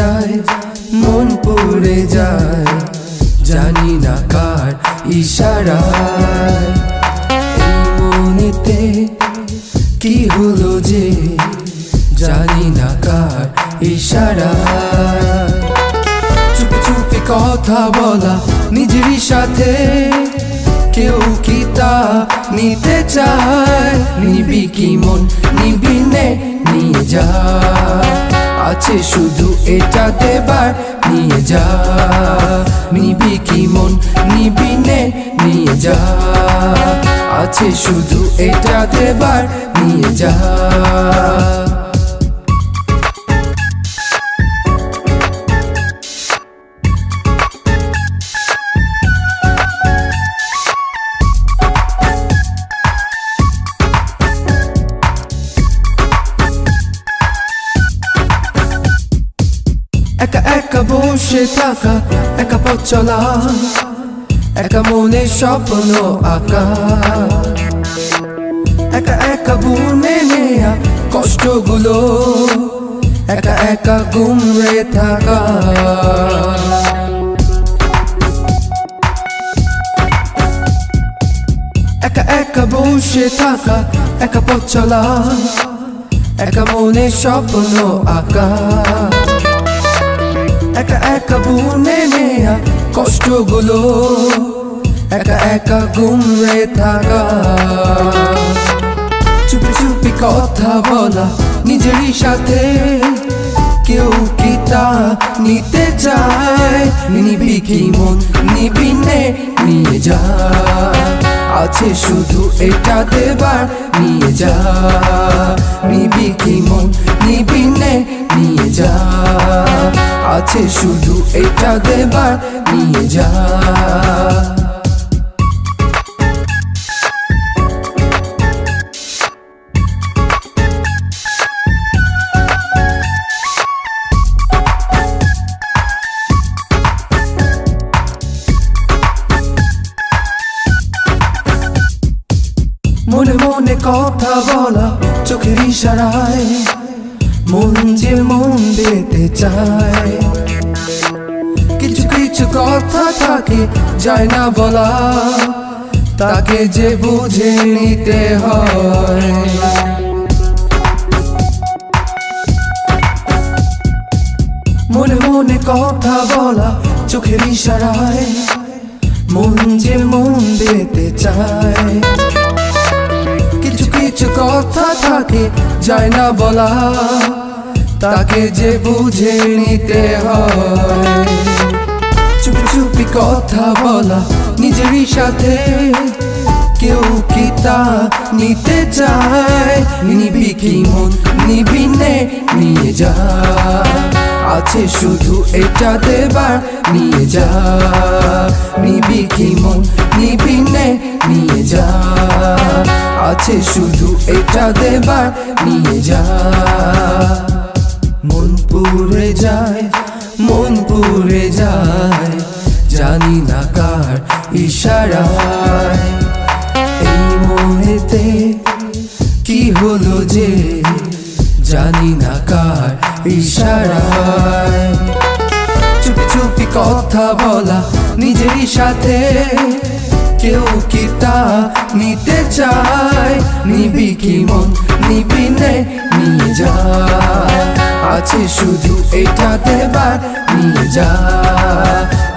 যায়, মন পড়ে যায়, জানি না কার ইশারায়। এই মনেতে কি হলো যে, জানি না কার ইশারায়। চুপি চুপি কথা বলা নিজেরই সাথে, কেউ কি তা নিতে চায়? নিবি কি মন, নিবি নে নিয়ে যা, আছে শুধু এটা দেবার, নিয়ে যা। নিবি কি মন, নিবি নে নিয়ে যা, আছে শুধু এটা দেবার, নিয়ে যা। একা একা বসে থাকা, একা পথ চলা, একা মনে স্বপ্ন আঁকা, একা একা বুনে নেয়া কষ্টগুলো, একা একা গুমরে থাকা। একা একা বসে থাকা, একা পথ চলা, একা মনে স্বপ্ন আঁকা, একা একা বুনে নেয়া কষ্টগুলো, একা একা গুমরে থাকা। চুপি চুপি কথা বলা নিজেরই সাথে, কেউ কি তা নিতে চায়? নিবি কি মন, নিবি নে নিয়ে যা, আছে শুধু এটা দেবার, নিয়ে যা। নিবি কি মন, নিবি নে নিয়ে যা, আছে শুধু এটা দেবার, নিয়ে যা। মনে মনে কথা বলা চোখের ইশারায়, মন যে মন দিতে চায়। কিছু কিছু কথা থাকে যায় না বলা, তাকে যে বুঝে নিতে হয়। মনে মনে কথা বলা চোখের ইশারায়, মন যে মন দিতে চায়। কিছু কিছু কথা থাকে যায় না বলা, তাকে যে বুঝে নিতে হয়। চুপি চুপি কথা বলা নিজেরই সাথে, কেউ কি তা নিতে চায়? নিবি কি মন, নিবি নে নিয়ে যা, আছে শুধু এটা দেবার, নিয়ে যা। নিবি কি মন, নিবি নে নিয়ে যা, আছে শুধু এটা দেবার, নিয়ে যা। মন পুড়ে যায়, মন পুড়ে যায়, জানি না কার ইশারায়। এই মনেতে কি হলো যে, জানি না কার ইশারায়। চুপি চুপি কথা বলা নিজেরই সাথে, কেউ কি তা নিতে চায়? নিবি কি মন, নিবি নে নিয়ে যা, আছে শুধু এটা দেবার, নিয়ে যা।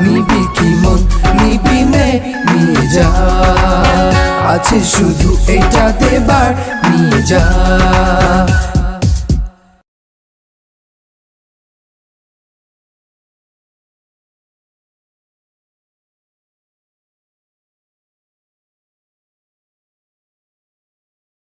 নিবি কি মন, নিবি নে নিয়ে যা, আছে শুধু এটা দেবার, নিয়ে যা।